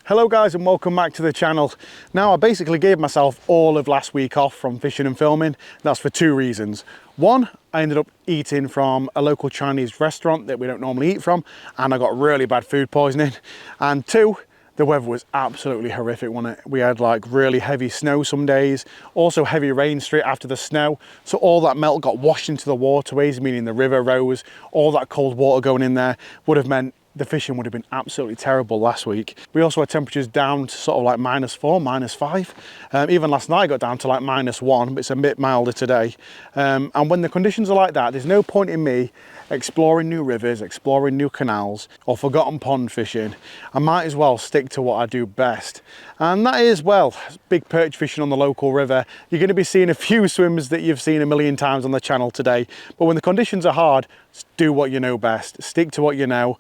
Hello guys and welcome back to the channel. Now I basically gave myself all of last week off from fishing and filming. That's for two reasons. One, I ended up eating from a local Chinese restaurant that we don't normally eat from and I got really bad food poisoning. And two, the weather was absolutely horrific, wasn't it? We had like really heavy snow some days, also heavy rain straight after the snow. So all that melt got washed into the waterways, meaning the river rose. All that cold water going in there would have meant the fishing would have been absolutely terrible last week. We also had temperatures down to sort of like -4, -5. Even last night got down to like -1, but it's a bit milder today. And when the conditions are like that, there's no point in me exploring new rivers, exploring new canals, or forgotten pond fishing. I might as well stick to what I do best. And that is, well, big perch fishing on the local river. You're going to be seeing a few swims that you've seen a million times on the channel today. But when the conditions are hard, do what you know best. Stick to what you know,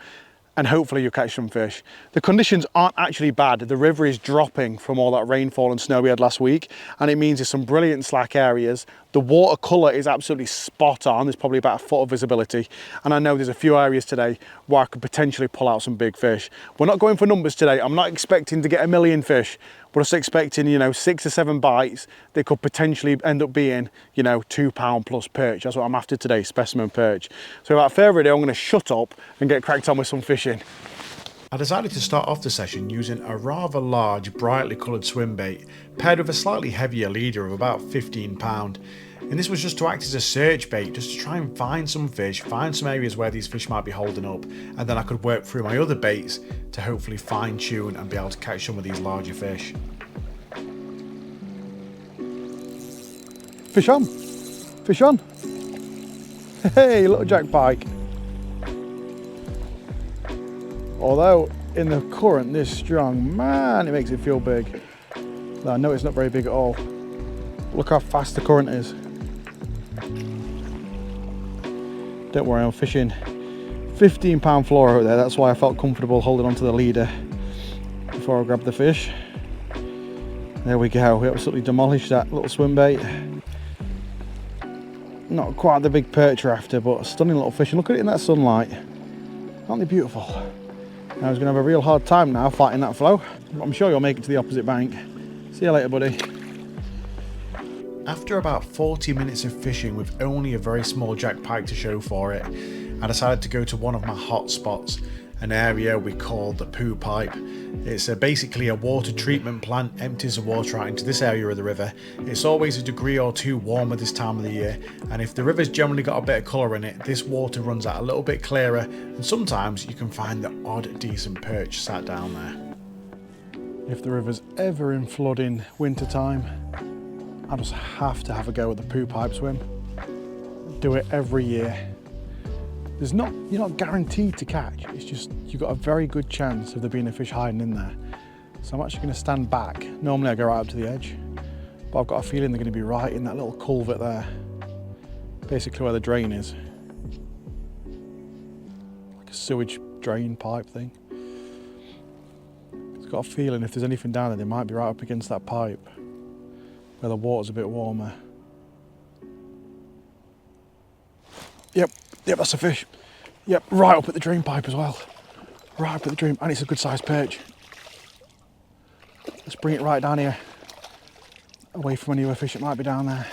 and hopefully you'll catch some fish. The conditions aren't actually bad. The river is dropping from all that rainfall and snow we had last week, and it means there's some brilliant slack areas. The water colour is absolutely spot on. There's probably about a foot of visibility, and I know there's a few areas today where I could potentially pull out some big fish. We're not going for numbers today. I'm not expecting to get a million fish. We're just expecting, you know, 6 or 7 bites. They could potentially end up being, you know, £2 plus perch. That's what I'm after today, specimen perch. So without further ado, I'm going to shut up and get cracked on with some fishing. I decided to start off the session using a rather large, brightly coloured swim bait, paired with a slightly heavier leader of about £15. And this was just to act as a search bait, just to try and find some fish, find some areas where these fish might be holding up, and then I could work through my other baits to hopefully fine tune and be able to catch some of these larger fish. Fish on, fish on. Hey, little jack pike. Although in the current this strong, man, it makes it feel big. I know it's not very big at all. Look how fast the current is. Don't worry, I'm fishing 15 pound fluoro there. That's why I felt comfortable holding onto the leader before I grabbed the fish. There we go, we absolutely demolished that little swim bait. Not quite the big perch we're after, but a stunning little fish. And look at it in that sunlight. Aren't they beautiful? I was going to have a real hard time now fighting that flow, but I'm sure you'll make it to the opposite bank. See you later, buddy. After about 40 minutes of fishing with only a very small jack pike to show for it, I decided to go to one of my hot spots, an area we call the poo pipe. It's basically a water treatment plant, empties the water out into this area of the river. It's always a degree or two warmer this time of the year, and if the river's generally got a bit of colour in it, this water runs out a little bit clearer, and sometimes you can find the odd decent perch sat down there. If the river's ever in flood in winter time, I just have to have a go at the poo pipe swim. Do it every year. You're not guaranteed to catch, it's just you've got a very good chance of there being a fish hiding in there. So I'm actually going to stand back. Normally I go right up to the edge, but I've got a feeling they're going to be right in that little culvert there, basically where the drain is. Like a sewage drain pipe thing. It's got a feeling if there's anything down there, they might be right up against that pipe where the water's a bit warmer. Yep, that's a fish. Yep, right up at the drain pipe as well. Right up at the drain, and it's a good sized perch. Let's bring it right down here, away from any other fish that might be down there.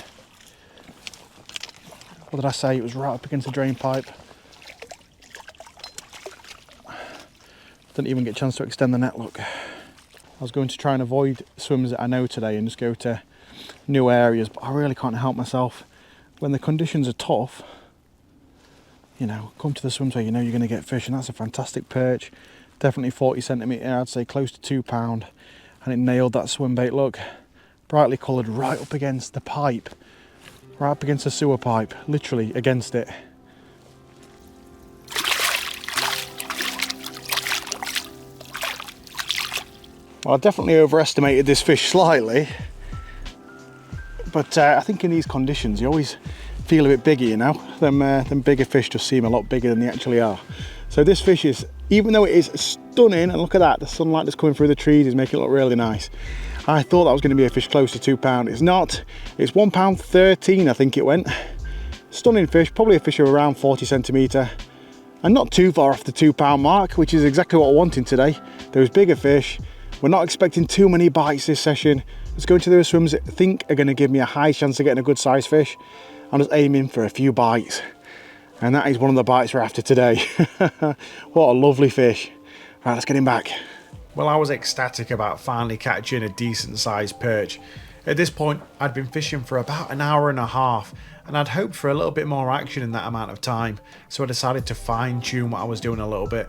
What did I say? It was right up against the drain pipe. Didn't even get a chance to extend the net, look. I was going to try and avoid swims that I know today and just go to new areas, but I really can't help myself. When the conditions are tough, you know, come to the swims where you know you're going to get fish, and that's a fantastic perch. Definitely 40 centimetre, I'd say close to £2, and it nailed that swim bait. Look, brightly coloured, right up against the pipe, right up against the sewer pipe, literally against it. Well, I definitely overestimated this fish slightly, but I think in these conditions you always feel a bit bigger, you know. Them bigger fish just seem a lot bigger than they actually are. So this fish is, even though it is stunning, and look at that, the sunlight that's coming through the trees is making it look really nice. I thought that was going to be a fish close to £2. It's not. It's £1.13, I think it went. Stunning fish, probably a fish of around 40 centimetre, and not too far off the £2 mark, which is exactly what I'm wanting today. Those bigger fish, We're not expecting too many bites this session. Let's go into those swims that I think are going to give me a high chance of getting a good sized fish. I'm just aiming for a few bites. And that is one of the bites we're after today. What a lovely fish. Right, let's get him back. Well, I was ecstatic about finally catching a decent sized perch. At this point, I'd been fishing for about an hour and a half, and I'd hoped for a little bit more action in that amount of time, so I decided to fine tune what I was doing a little bit.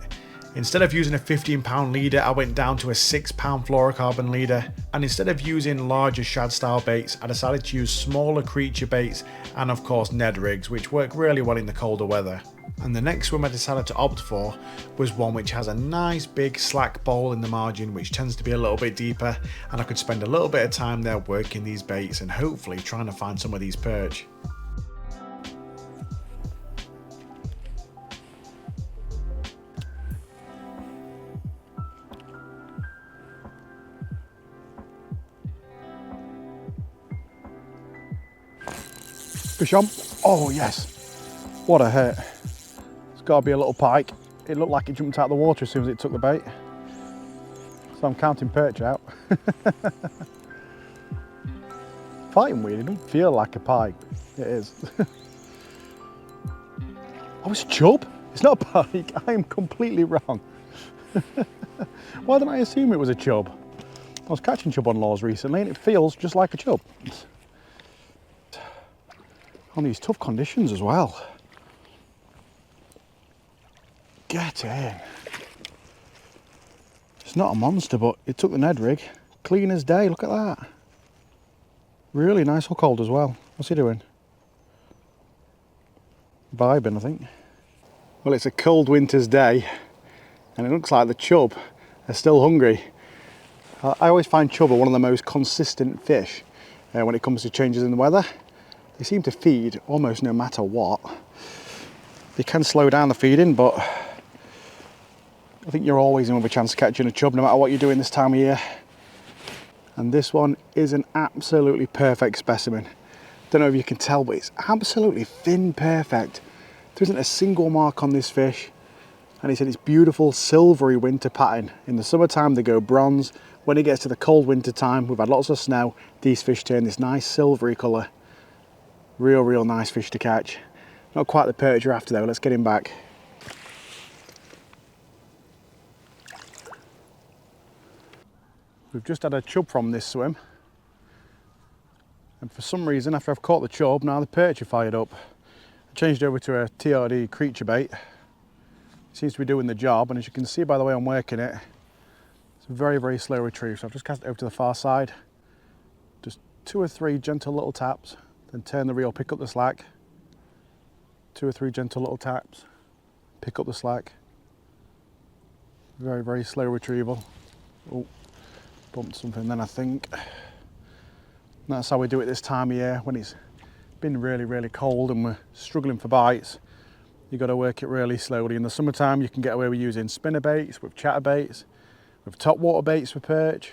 Instead of using a 15-pound leader, I went down to a 6-pound fluorocarbon leader, and instead of using larger shad style baits, I decided to use smaller creature baits and of course Ned rigs, which work really well in the colder weather. And the next swim I decided to opt for was one which has a nice big slack bowl in the margin, which tends to be a little bit deeper, and I could spend a little bit of time there working these baits and hopefully trying to find some of these perch. Fish on. Oh yes, what a hit. It's got to be a little pike. It looked like it jumped out of the water as soon as it took the bait. So I'm counting perch out. Fighting weird, it doesn't feel like a pike. It is. Oh, it's a chub. It's not a pike. I am completely wrong. Why didn't I assume it was a chub? I was catching chub on lures recently and it feels just like a chub. On these tough conditions as well. Get in. It's not a monster, but it took the Ned rig. Clean as day, look at that. Really nice hook hold as well. What's he doing? Vibing, I think. Well, it's a cold winter's day and it looks like the chub are still hungry. I always find chub are one of the most consistent fish when it comes to changes in the weather. They seem to feed almost no matter what. They can slow down the feeding, but I think you're always in with a chance of catching a chub no matter what you're doing this time of year. And this one is an absolutely perfect specimen. Don't know if you can tell, but it's absolutely thin perfect. There isn't a single mark on this fish. And it's in its beautiful silvery winter pattern. In the summertime they go bronze. When it gets to the cold winter time, we've had lots of snow, these fish turn this nice silvery colour. Real nice fish to catch. Not quite the perch you're after though, let's get him back. We've just had a chub from this swim. And for some reason, after I've caught the chub, now the perch are fired up. I changed over to a TRD creature bait. It seems to be doing the job, and as you can see by the way I'm working it, it's a very slow retrieve. So I've just cast it over to the far side. Just 2 or 3 gentle little taps. Then turn the reel, pick up the slack. 2 or 3 gentle little taps, pick up the slack. Very slow retrieval. Oh, bumped something then I think. And that's how we do it this time of year when it's been really cold and we're struggling for bites. You've got to work it really slowly. In the summertime you can get away with using spinner baits, with chatter baits, with top water baits for perch,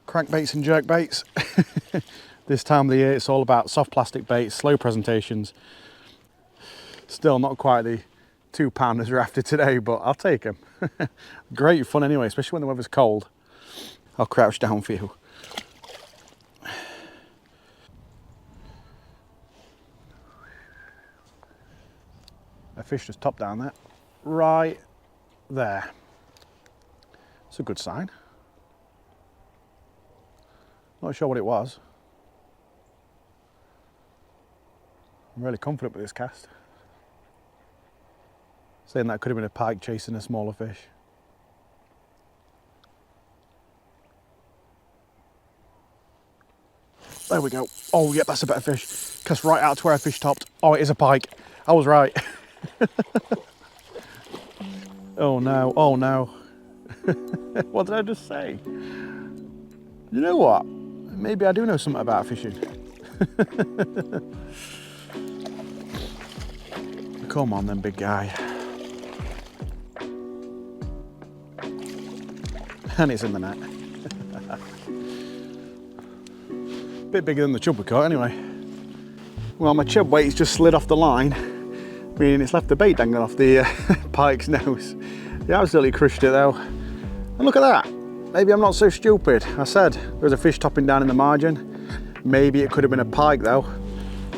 crank baits and jerk baits. This time of the year it's all about soft plastic baits, slow presentations. Still not quite the 2-pounders we're after today, but I'll take them. Great fun anyway, especially when the weather's cold. I'll crouch down for you. A fish just topped down there. Right there. It's a good sign. Not sure what it was. I'm really confident with this cast. Saying that could have been a pike chasing a smaller fish. There we go. Oh, yeah, that's a better fish. Cast right out to where I fish topped. Oh, it is a pike. I was right. Oh no, oh no. What did I just say? You know what? Maybe I do know something about fishing. Come on then, big guy. And it's in the net. Bit bigger than the chub we caught anyway. Well, my chub weight's just slid off the line, meaning it's left the bait dangling off the pike's nose. He absolutely crushed it though. And look at that. maybe I'm not so stupid. I said there was a fish topping down in the margin. Maybe it could have been a pike though.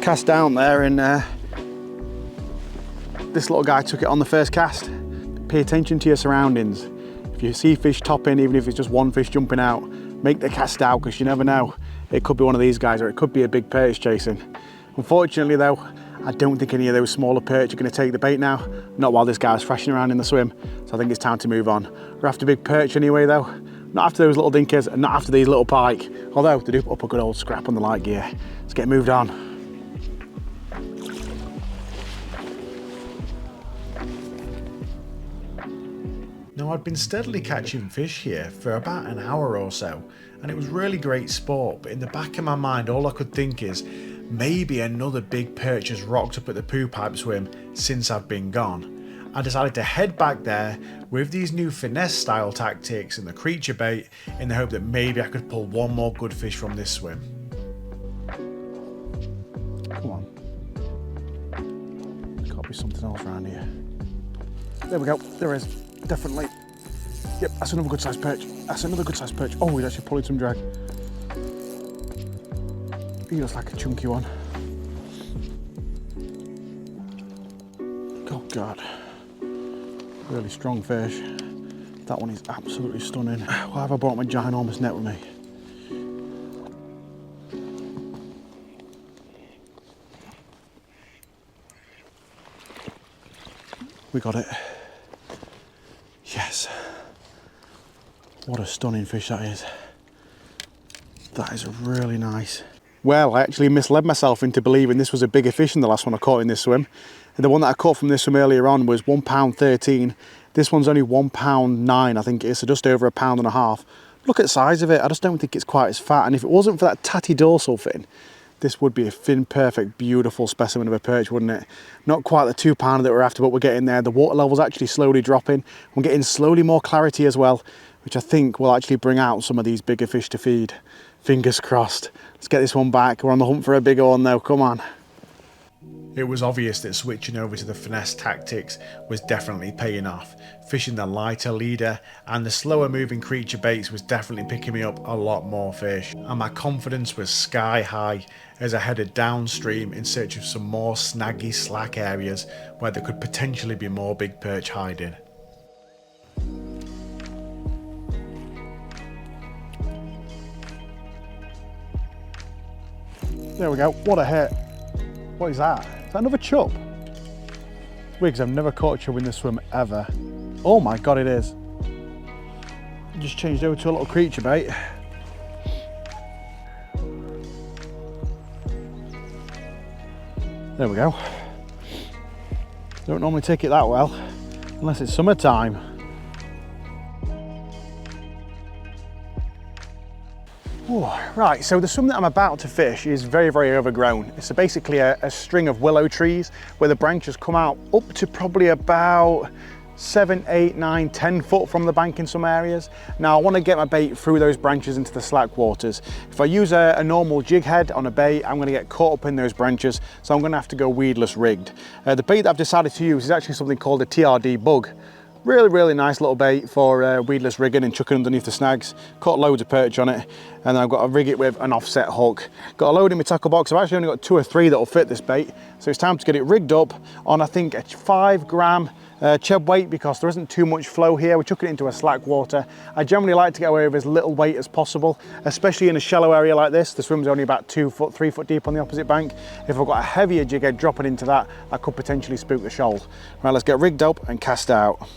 Cast down there and this little guy took it on the first cast. Pay attention to your surroundings. If you see fish topping, even if it's just one fish jumping out, make the cast out, because you never know. It could be one of these guys, or it could be a big perch chasing. Unfortunately though, I don't think any of those smaller perch are going to take the bait now. Not while this guy's thrashing around in the swim. So I think it's time to move on. We're after big perch anyway though. Not after those little dinkers, and not after these little pike. Although they do up a good old scrap on the light gear. Let's get moved on. Now, I'd been steadily catching fish here for about an hour or so, and it was really great sport, but in the back of my mind all I could think is maybe another big perch has rocked up at the poo pipe swim since I've been gone. I decided to head back there with these new finesse style tactics and the creature bait in the hope that maybe I could pull one more good fish from this swim. Come on. There's got to be something else around here. There we go, there is. Definitely. Yep, that's another good sized perch. That's another good sized perch. Oh, he's actually pulling some drag. He looks like a chunky one. Oh God. Really strong fish. That one is absolutely stunning. Why have I brought my ginormous net with me? We got it. Yes. What a stunning fish that is. That is really nice. Well, I actually misled myself into believing this was a bigger fish than the last one I caught in this swim. And the one that I caught from this swim earlier on was £1.13. This one's only £1.9, I think it is, so just over £1.5 pounds. Look at the size of it. I just don't think it's quite as fat. And if it wasn't for that tatty dorsal fin, this would be a fin perfect, beautiful specimen of a perch, wouldn't it? Not quite the 2 pounder that we're after, but we're getting there. The water level's actually slowly dropping. We're getting slowly more clarity as well, which I think will actually bring out some of these bigger fish to feed. Fingers crossed. Let's get this one back. We're on the hunt for a bigger one though, come on. It was obvious that switching over to the finesse tactics was definitely paying off. Fishing the lighter leader and the slower moving creature baits was definitely picking me up a lot more fish. And my confidence was sky high as I headed downstream in search of some more snaggy slack areas where there could potentially be more big perch hiding. There we go, what a hit. What is that? Is that another chub? It's weird because I've never caught a chub in this swim ever. Oh my God, it is. I just changed over to a little creature bait. There we go. Don't normally take it that well, unless it's summertime. Ooh, right, so the swim that I'm about to fish is very, very overgrown. It's basically a string of willow trees where the branches come out up to probably about 7, 8, 9, 10 foot from the bank in some areas. Now I want to get my bait through those branches into the slack waters. If I use a normal jig head on a bait, I'm going to get caught up in those branches, so I'm going to have to go weedless rigged. The bait that I've decided to use is actually something called a TRD bug. Really, really nice little bait for weedless rigging and chucking underneath the snags. Caught loads of perch on it, and then I've got to rig it with an offset hook. Got a load in my tackle box. I've actually only got 2 or 3 that will fit this bait, so it's time to get it rigged up on, I think, a 5 gram chub weight, because there isn't too much flow here. We're chucking it into a slack water. I generally like to get away with as little weight as possible, especially in a shallow area like this. The swim's only about 2 foot, 3 foot deep on the opposite bank. If I've got a heavier jig head dropping into that, that could potentially spook the shoal. Right, let's get rigged up and cast out.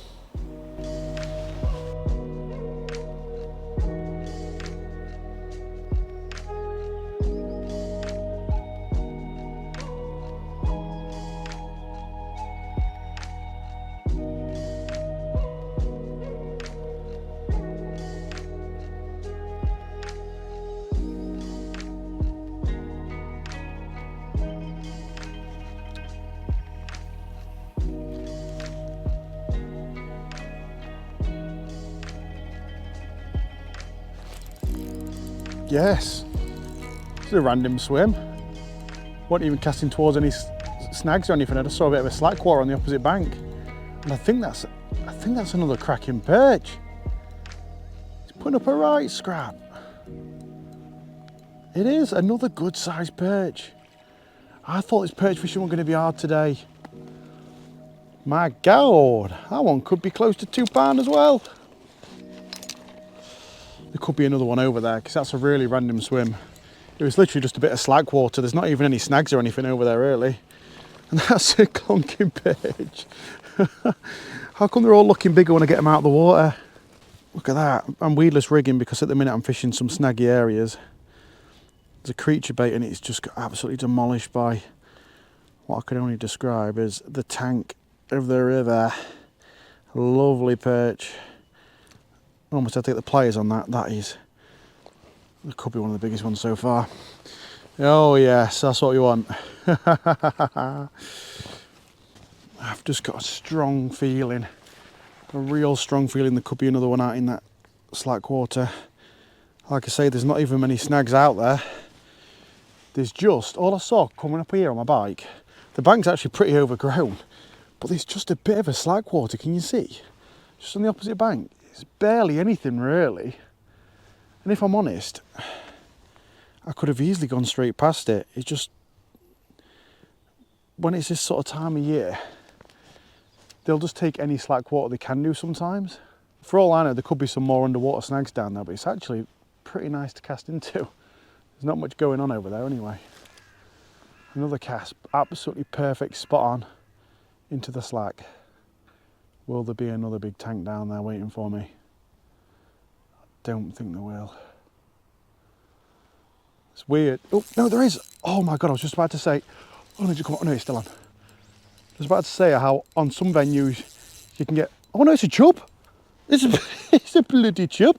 Yes, it's a random swim. Wasn't even casting towards any snags or anything. I just saw a bit of a slack water on the opposite bank, and I think that's another cracking perch. He's putting up a right scrap. It is another good sized perch. I thought this perch fishing was going to be hard today. My God, that one could be close to £2 as well. There could be another one over there because that's a really random swim. It was literally just a bit of slack water. There's not even any snags or anything over there really. And that's a clunking perch. How come they're all looking bigger when I get them out of the water? Look at that. I'm weedless rigging because at the minute I'm fishing some snaggy areas. There's a creature bait and it's just got absolutely demolished by what I could only describe as the tank of the river. Lovely perch. Almost had to take the pliers on that. That could be one of the biggest ones so far. Oh yes, that's what you want. I've just got a strong feeling, a real strong feeling there could be another one out in that slack water. Like I say, there's not even many snags out there. There's just, all I saw coming up here on my bike, the bank's actually pretty overgrown, but there's just a bit of a slack water, can you see? Just on the opposite bank. It's barely anything really. And if I'm honest, I could have easily gone straight past it. It's just, when it's this sort of time of year, they'll just take any slack water they can do sometimes. For all I know, there could be some more underwater snags down there, but it's actually pretty nice to cast into. There's not much going on over there anyway. Another cast, absolutely perfect, spot on, into the slack. Will there be another big tank down there waiting for me? I don't think there will. It's weird. Oh, no, there is. Oh my God, I was just about to say, oh no, just come on. Oh no, it's still on. I was about to say how on some venues you can get, oh no, it's a chub. It's a bloody chub.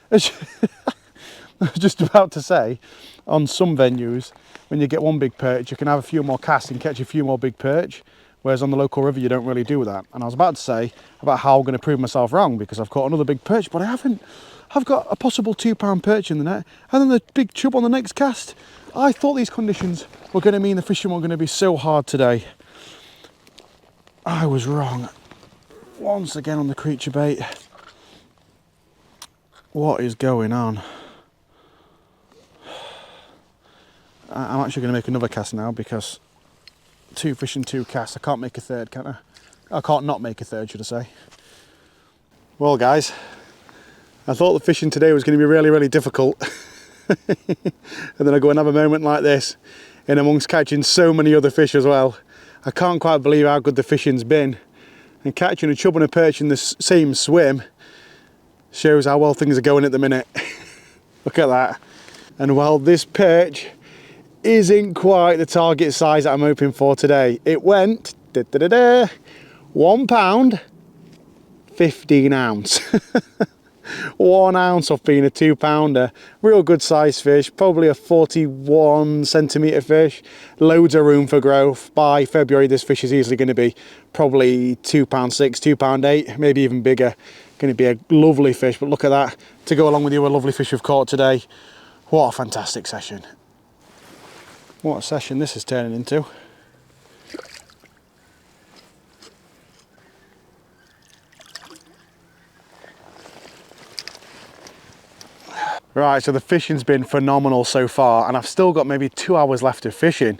I was just about to say, on some venues, when you get one big perch, you can have a few more casts and catch a few more big perch. Whereas on the local river, you don't really do that. And I was about to say about how I'm going to prove myself wrong because I've caught another big perch, but I haven't. I've got a possible £2 perch in the net and then the big chub on the next cast. I thought these conditions were going to mean the fishing were going to be so hard today. I was wrong. Once again on the creature bait. What is going on? I'm actually going to make another cast now because 2 fish and 2 casts. I can't make a third, can I? I can't not make a third, should I say. Well guys, I thought the fishing today was going to be really, really difficult. And then I go and have a moment like this in amongst catching so many other fish as well. I can't quite believe how good the fishing's been. And catching a chub and a perch in the same swim shows how well things are going at the minute. Look at that. And while this perch isn't quite the target size that I'm hoping for today, it went £1, 15 ounce. 1 ounce off being a 2-pounder. Real good size fish, probably a 41 centimetre fish. Loads of room for growth. By February this fish is easily going to be probably £2.6, £2.8, maybe even bigger. Going to be a lovely fish, but look at that to go along with you, a lovely fish we've caught today. What a fantastic session. What a session this is turning into. Right, so the fishing's been phenomenal so far and I've still got maybe 2 hours left of fishing.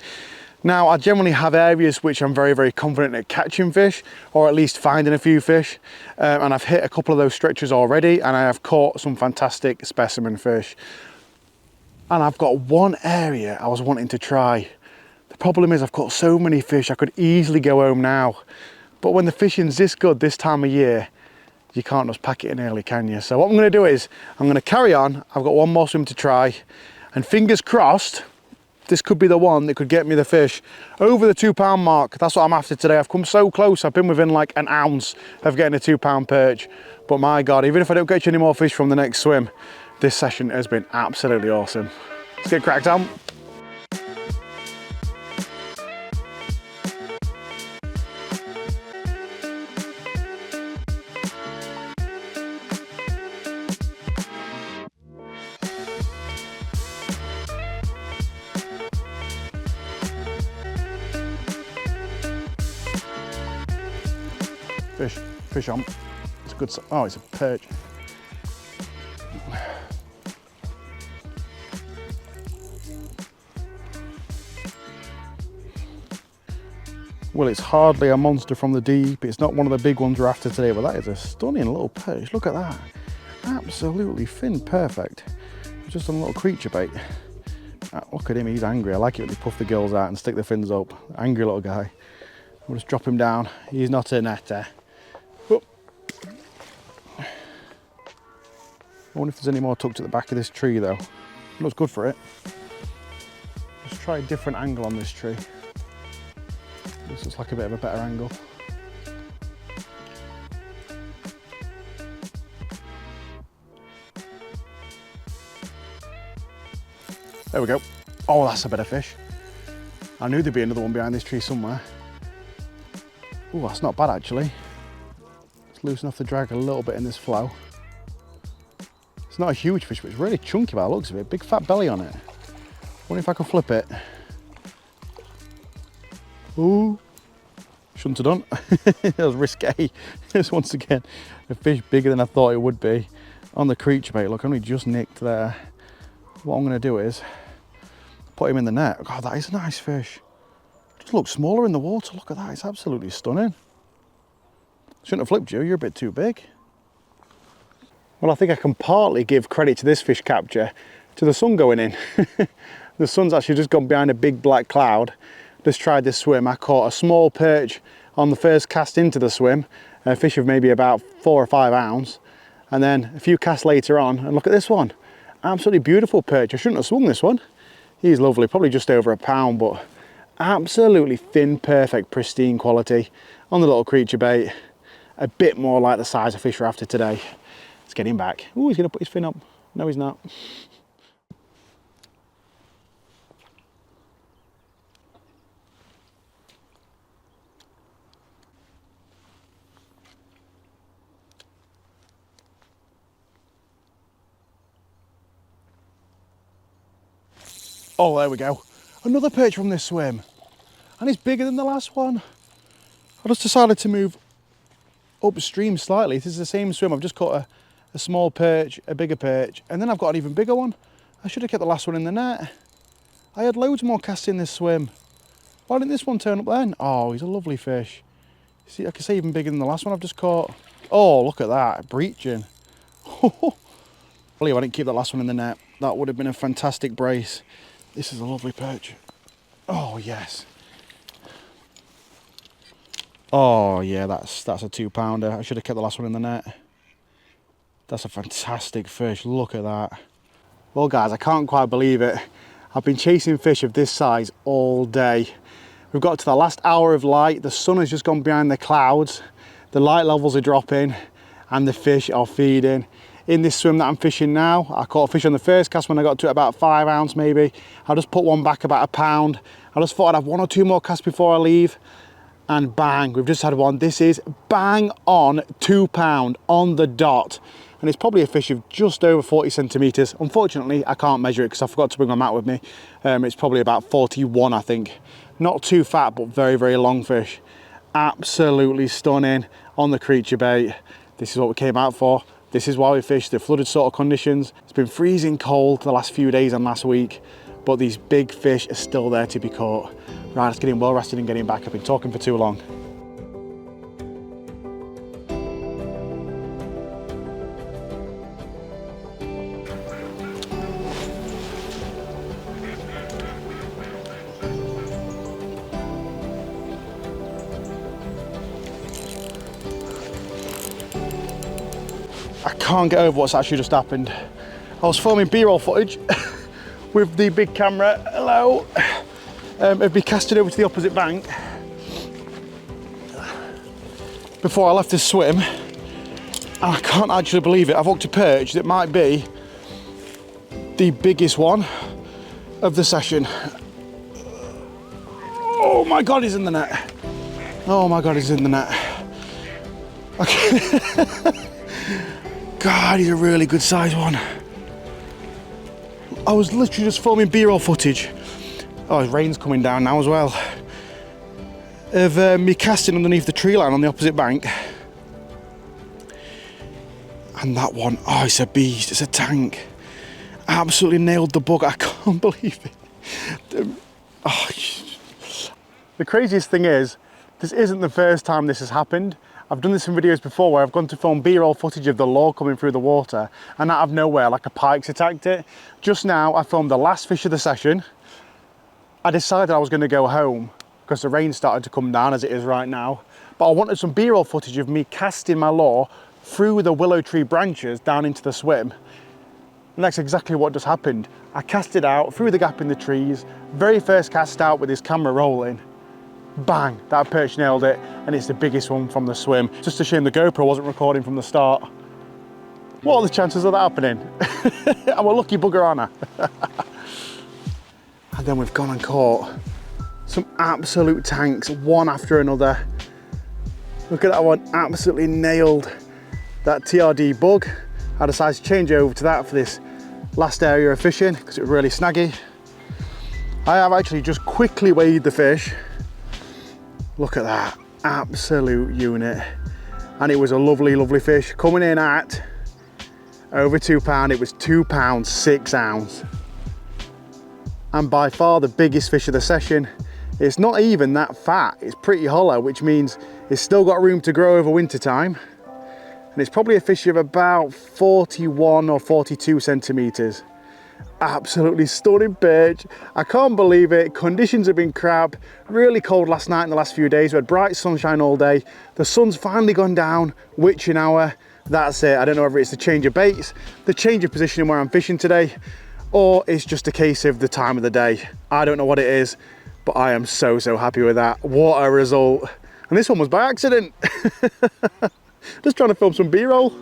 Now, I generally have areas which I'm very, very confident at catching fish or at least finding a few fish. And I've hit a couple of those stretches already and I have caught some fantastic specimen fish. And I've got one area I was wanting to try. The problem is I've caught so many fish, I could easily go home now. But when the fishing's this good this time of year, you can't just pack it in early, can you? So what I'm going to do is, I'm going to carry on. I've got one more swim to try. And fingers crossed, this could be the one that could get me the fish over the £2 mark. That's what I'm after today. I've come so close. I've been within like an ounce of getting a £2 perch. But my God, even if I don't catch any more fish from the next swim, this session has been absolutely awesome. Let's get cracked on. Fish on. It's a good, oh, it's a perch. Well, it's hardly a monster from the deep. It's not one of the big ones we're after today, but that is a stunning little perch. Look at that. Absolutely fin perfect. Just on a little creature bait. Look at him, he's angry. I like it when they puff the gills out and stick the fins up. Angry little guy. We'll just drop him down. He's not a netter. Oh. I wonder if there's any more tucked at the back of this tree though. Looks good for it. Let's try a different angle on this tree. This looks like a bit of a better angle. There we go. Oh, that's a better fish. I knew there'd be another one behind this tree somewhere. Oh, that's not bad actually. Let's loosen off the drag a little bit in this flow. It's not a huge fish, but it's really chunky by the looks of it. Big fat belly on it. Wonder if I can flip it. Ooh. Shouldn't have done. That was risque. This once again, a fish bigger than I thought it would be on the creature bait. Look, only just nicked there. What I'm going to do is put him in the net. God, that is a nice fish. Just looks smaller in the water. Look at that. It's absolutely stunning. Shouldn't have flipped you. You're a bit too big. Well, I think I can partly give credit to this fish capture to the sun going in. The sun's actually just gone behind a big black cloud. Just tried this swim. I caught a small perch on the first cast into the swim, a fish of maybe about 4 or 5 ounce, and then a few casts later on, and look at this one. Absolutely beautiful perch. I shouldn't have swung this one. He's lovely, probably just over a pound, but absolutely fin perfect, pristine quality on the little creature bait. A bit more like the size of fish we're after today. Let's get him back. Oh, he's gonna put his fin up. No, he's not. Oh, there we go. Another perch from this swim. And it's bigger than the last one. I just decided to move upstream slightly. This is the same swim. I've just caught a small perch, a bigger perch, and then I've got an even bigger one. I should have kept the last one in the net. I had loads more casts in this swim. Why didn't this one turn up then? Oh, he's a lovely fish. See, I can say even bigger than the last one I've just caught. Oh, look at that, breaching. Well, I didn't keep that last one in the net. That would have been a fantastic brace. This is a lovely perch. Oh, yes. Oh, yeah, that's a 2-pounder. I should have kept the last one in the net. That's a fantastic fish. Look at that. Well, guys, I can't quite believe it. I've been chasing fish of this size all day. We've got to the last hour of light. The sun has just gone behind the clouds. The light levels are dropping and the fish are feeding. In this swim that I'm fishing now, I caught a fish on the first cast when I got to about 5 ounce maybe. I just put one back about a pound. I just thought I'd have 1 or 2 more casts before I leave. And bang, we've just had one. This is bang on 2 pound on the dot. And it's probably a fish of just over 40 centimeters. Unfortunately, I can't measure it because I forgot to bring my mat with me. It's probably about 41, I think. Not too fat, but very, very long fish. Absolutely stunning on the creature bait. This is what we came out for. This is why we fish the flooded sort of conditions. It's been freezing cold the last few days and last week, but these big fish are still there to be caught. Right, let's get him well rested and get him back. I've been talking for too long. I can't get over what's actually just happened. I was filming B-roll footage with the big camera. Hello. I'd be casting over to the opposite bank before I left this swim, and I can't actually believe it. I've hooked a perch that might be the biggest one of the session. Oh my God, he's in the net. Oh my God, he's in the net. Okay. God, he's a really good size one. I was literally just filming B-roll footage. Oh, his rain's coming down now as well. Of me casting underneath the tree line on the opposite bank. And that one, oh, it's a beast, it's a tank. Absolutely nailed the bug, I can't believe it. The craziest thing is, This isn't the first time this has happened. I've done this in videos before where I've gone to film B-roll footage of the lure coming through the water, and out of nowhere, like a pike's attacked it. Just now, I filmed the last fish of the session. I decided I was going to go home because the rain started to come down as it is right now. But I wanted some B-roll footage of me casting my lure through the willow tree branches down into the swim. And that's exactly what just happened. I cast it out through the gap in the trees, very first cast out with this camera rolling. Bang, that perch nailed it, and it's the biggest one from the swim. Just a shame the GoPro wasn't recording from the start. What are the chances of that happening? I'm a lucky bugger, aren't I? And then we've gone and caught some absolute tanks, one after another. Look at that one, absolutely nailed that TRD bug. I decided to change over to that for this last area of fishing because it was really snaggy. I have actually just quickly weighed the fish. Look at that, absolute unit. And it was a lovely, lovely fish. Coming in at over £2, it was £2 6 ounce. And by far the biggest fish of the session. It's not even that fat, it's pretty hollow, which means it's still got room to grow over winter time. And it's probably a fish of about 41 or 42 centimeters. Absolutely stunning perch. I can't believe it. Conditions have been crap. Really cold last night and the last few days. We had bright sunshine all day. The sun's finally gone down, witching hour. That's it. I don't know whether it's the change of baits, the change of position where I'm fishing today, or it's just a case of the time of the day. I don't know what it is, but I am so happy with that. What a result. And this one was by accident. Just trying to film some B-roll.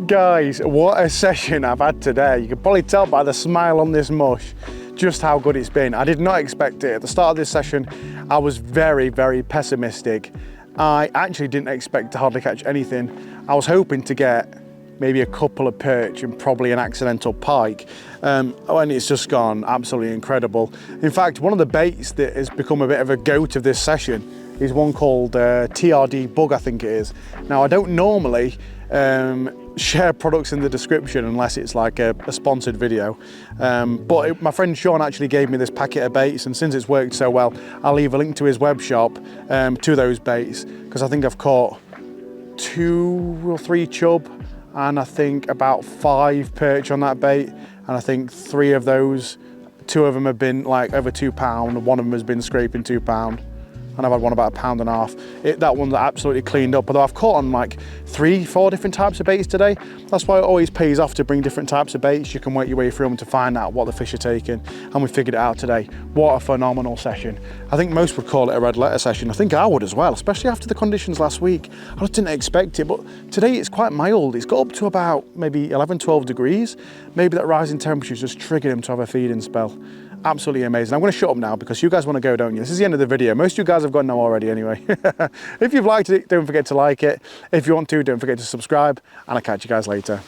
Guys, what a session I've had today. You can probably tell by the smile on this mush just how good it's been. I did not expect it. At the start of this session, I was very and I actually didn't expect to hardly catch anything. I was hoping to get maybe a couple of perch and probably an accidental pike, and it's just gone absolutely incredible. In fact, one of the baits that has become a bit of a goat of this session is one called TRD bug, I think it is. Now, I don't normally share products in the description unless it's like a sponsored video, but my friend Sean actually gave me this packet of baits, and since it's worked so well, I'll leave a link to his web shop to those baits, because I think I've caught 2 or 3 chub and I think about 5 perch on that bait, and I think 3 of those, 2 of them have been like over £2, and 1 of them has been scraping £2, and I've had one about £1.50. That one's absolutely cleaned up, although I've caught on like 3-4 different types of baits today. That's why it always pays off to bring different types of baits. You can work your way through them to find out what the fish are taking, and we figured it out today. What a phenomenal session. I think most would call it a red letter session. I think I would as well, especially after the conditions last week. I just didn't expect it, but today it's quite mild. It's got up to about maybe 11-12 degrees. Maybe that rising temperature just triggered him to have a feeding spell. Absolutely amazing. I'm going to shut up now because you guys want to go, don't you? This is the end of the video. Most of you guys have gone now already anyway. If you've liked it, don't forget to like it. If you want to, don't forget to subscribe, and I'll catch you guys later.